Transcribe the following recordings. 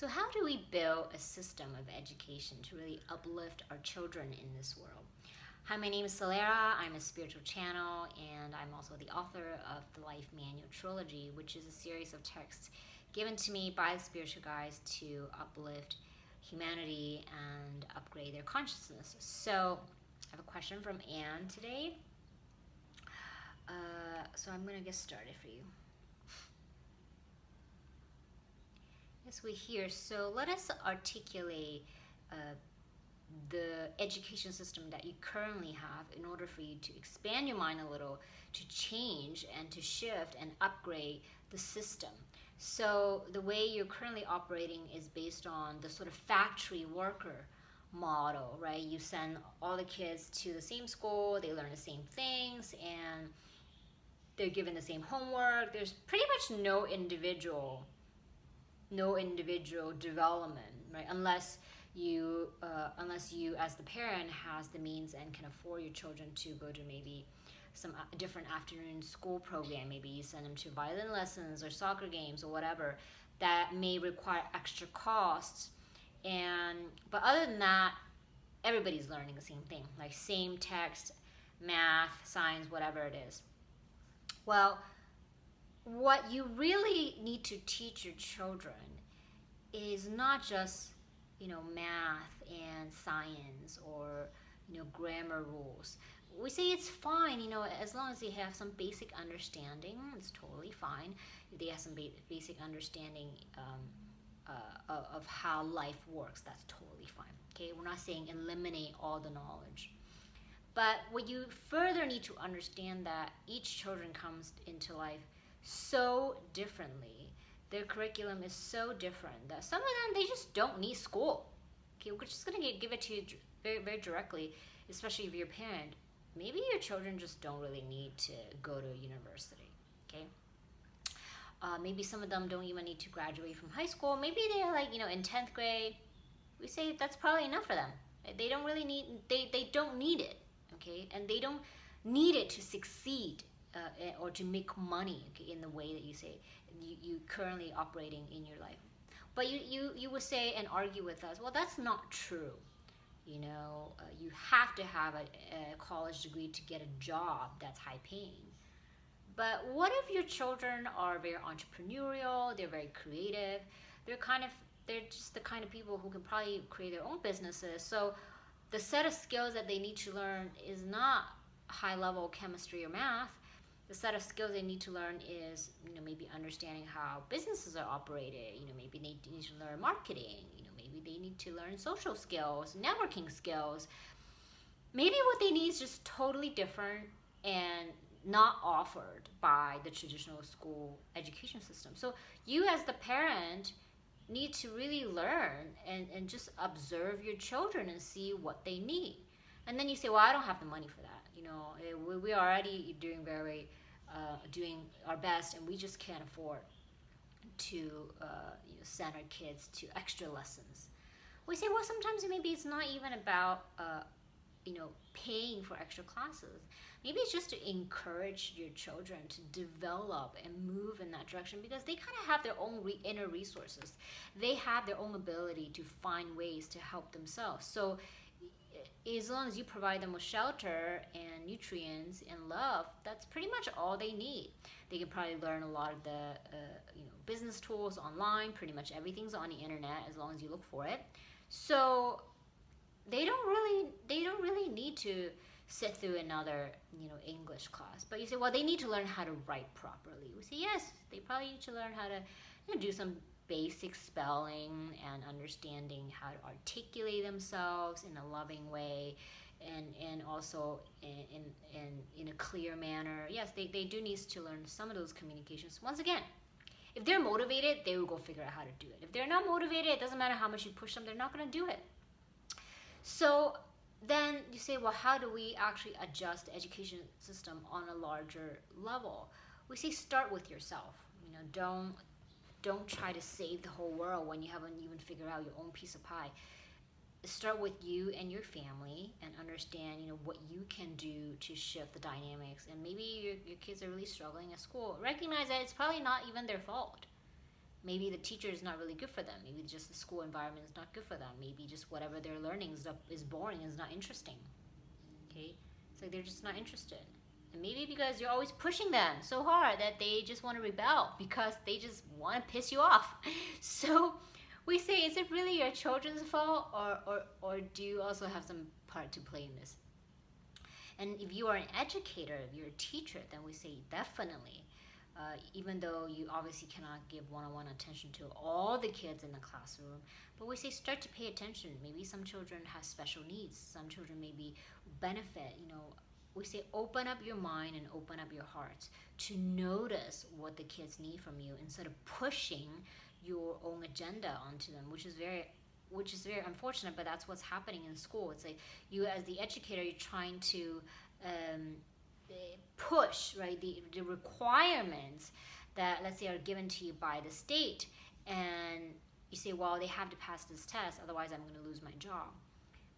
So how do we build a system of education to really uplift our children in this world? Hi, my name is Solera. I'm a spiritual channel, and I'm also the author of the Life Manual Trilogy, which is a series of texts given to me by spiritual guides to uplift humanity and upgrade their consciousness. So I have a question from Anne today. So I'm going to get started for you. Yes, we're here. So let us articulate the education system that you currently have in order for you to expand your mind a little, to change and to shift and upgrade the system. So the way you're currently operating is based on the sort of factory worker model, right? You send all the kids to the same school, they learn the same things, and they're given the same homework. There's pretty much no individual development, right? Unless you as the parent has the means and can afford your children to go to maybe some different afternoon school program. Maybe you send them to violin lessons or soccer games or whatever that may require extra costs. But other than that, everybody's learning the same thing, like same text, math, science, whatever it is. Well, what you really need to teach your children is not just, math and science or, grammar rules. We say it's fine, as long as they have some basic understanding, it's totally fine. They have some basic understanding of how life works, that's totally fine. Okay, we're not saying eliminate all the knowledge. But what you further need to understand that each children comes into life so differently. Their curriculum is so different that some of them, they just don't need school. Okay, we're just going to give it to you very, very directly, especially if you're a parent. Maybe your children just don't really need to go to university, okay? Maybe some of them don't even need to graduate from high school. Maybe they're in 10th grade. We say that's probably enough for them. They don't really need, they don't need it, okay? And they don't need it to succeed or to make money, okay, in the way that you say you currently operating in your life. But you would say and argue with us, well, that's not true. You have to have a college degree to get a job that's high paying. But what if your children are very entrepreneurial, they're very creative, they're just the kind of people who can probably create their own businesses. So the set of skills that they need to learn is not high level chemistry or math. The set of skills they need to learn is, maybe understanding how businesses are operated. Maybe they need to learn marketing. Maybe they need to learn social skills, networking skills. Maybe what they need is just totally different and not offered by the traditional school education system. So you as the parent need to really learn and just observe your children and see what they need. And then you say, well, I don't have the money for that. We are already doing our best, and we just can't afford to send our kids to extra lessons. We say, well, sometimes maybe it's not even about paying for extra classes. Maybe it's just to encourage your children to develop and move in that direction, because they kind of have their own inner resources. They have their own ability to find ways to help themselves. So as long as you provide them with shelter and nutrients and love, that's pretty much all they need. They can probably learn a lot of the business tools online. Pretty much everything's on the internet as long as you look for it. So they don't really need to sit through another English class. But you say, well, they need to learn how to write properly. We say, yes, they probably need to learn how to do some basic spelling and understanding how to articulate themselves in a loving way, and also in a clear manner. Yes, they do need to learn some of those communications. Once again, if they're motivated, they will go figure out how to do it. If they're not motivated, it doesn't matter how much you push them, they're not going to do it. So then you say, well, how do we actually adjust the education system on a larger level? We say start with yourself. Don't try to save the whole world when you haven't even figured out your own piece of pie. Start with you and your family and understand, what you can do to shift the dynamics. And maybe your kids are really struggling at school. Recognize that it's probably not even their fault. Maybe the teacher is not really good for them. Maybe just the school environment is not good for them. Maybe just whatever they're learning is boring, is not interesting. Okay, it's like they're just not interested. And maybe because you're always pushing them so hard that they just want to rebel because they just want to piss you off. So we say, is it really your children's fault, or do you also have some part to play in this? And if you are an educator, if you're a teacher, then we say definitely. Even though you obviously cannot give one-on-one attention to all the kids in the classroom, but we say start to pay attention. Maybe some children have special needs. Some children maybe benefit. We say open up your mind and open up your hearts to notice what the kids need from you instead of pushing your own agenda onto them, which is very unfortunate, but that's what's happening in school. It's like you as the educator, you're trying to push, right, the requirements that, let's say, are given to you by the state, and you say, well, they have to pass this test, otherwise I'm going to lose my job.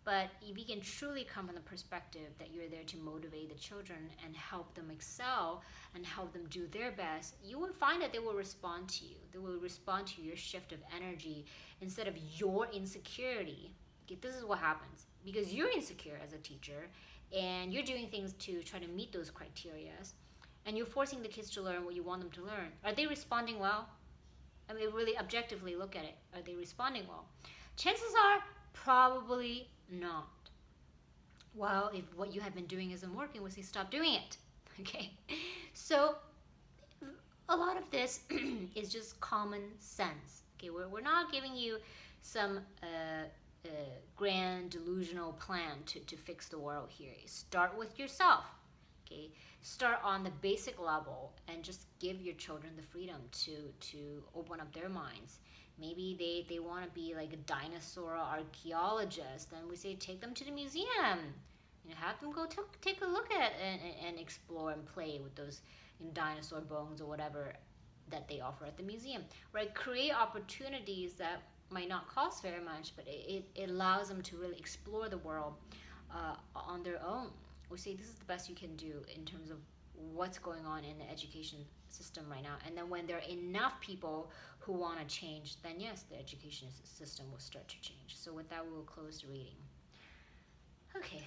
But if you can truly come from the perspective that you're there to motivate the children and help them excel and help them do their best, you will find that they will respond to you. They will respond to your shift of energy instead of your insecurity. Okay, this is what happens. Because you're insecure as a teacher and you're doing things to try to meet those criteria, and you're forcing the kids to learn what you want them to learn. Are they responding well? I mean, really objectively look at it. Are they responding well? Chances are probably not. Well, if what you have been doing isn't working, we say stop doing it. Okay, so a lot of this is just common sense. Okay, we're not giving you some grand delusional plan to fix the world here. Start with yourself. Okay, start on the basic level and just give your children the freedom to open up their minds. Maybe they want to be like a dinosaur archaeologist, then we say take them to the museum. Have them go take a look at and explore and play with those dinosaur bones or whatever that they offer at the museum. Right? Create opportunities that might not cost very much, but it allows them to really explore the world on their own. We say this is the best you can do in terms of what's going on in the education system right now. And then when there are enough people who want to change, then yes, the education system will start to change. So with that, we will close the reading. Okay.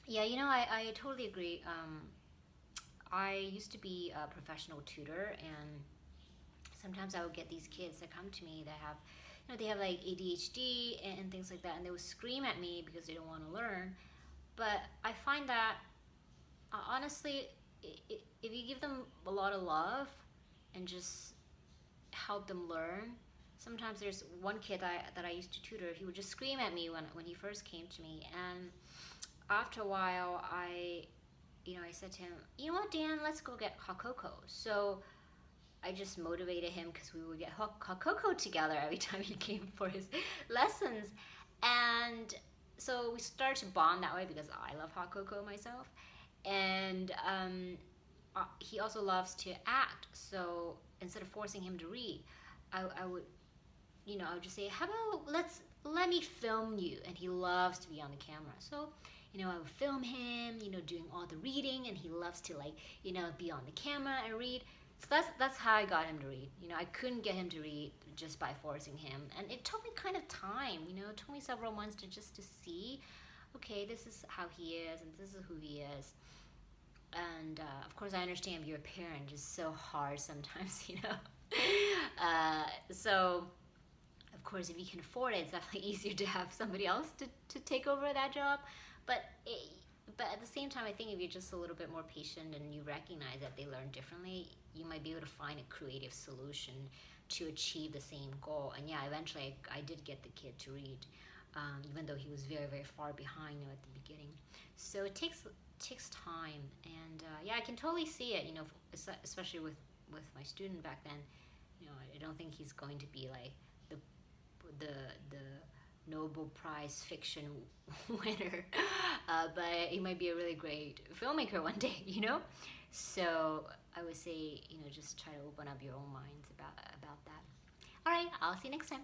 Yeah, I totally agree. I used to be a professional tutor, and sometimes I would get these kids that come to me that have, they have like ADHD and things like that, and they would scream at me because they don't want to learn. But I find that, honestly, if you give them a lot of love and just help them learn, sometimes there's one kid that I used to tutor, he would just scream at me when he first came to me, and after a while, I said to him, you know what, Dan, let's go get hot cocoa. So I just motivated him because we would get hot cocoa together every time he came for his lessons. And so we started to bond that way because I love hot cocoa myself. And he also loves to act. So instead of forcing him to read, I would just say, how about let me film you. And he loves to be on the camera. So I would film him, doing all the reading, and he loves to be on the camera and read. So that's how I got him to read. I couldn't get him to read just by forcing him, and it took me kind of time. It took me several months to see, okay, this is how he is, and this is who he is. And of course, I understand you're a parent; it's so hard sometimes, So of course, if you can afford it, it's definitely easier to have somebody else to take over that job. But at the same time, I think if you're just a little bit more patient and you recognize that they learn differently, you might be able to find a creative solution to achieve the same goal. And yeah, eventually I did get the kid to read, even though he was very, very far behind at the beginning. So it takes time, and yeah, I can totally see it. Especially with my student back then. I don't think he's going to be like the Nobel Prize fiction winner, but he might be a really great filmmaker one day, So I would say, just try to open up your own minds about that. All right, I'll see you next time.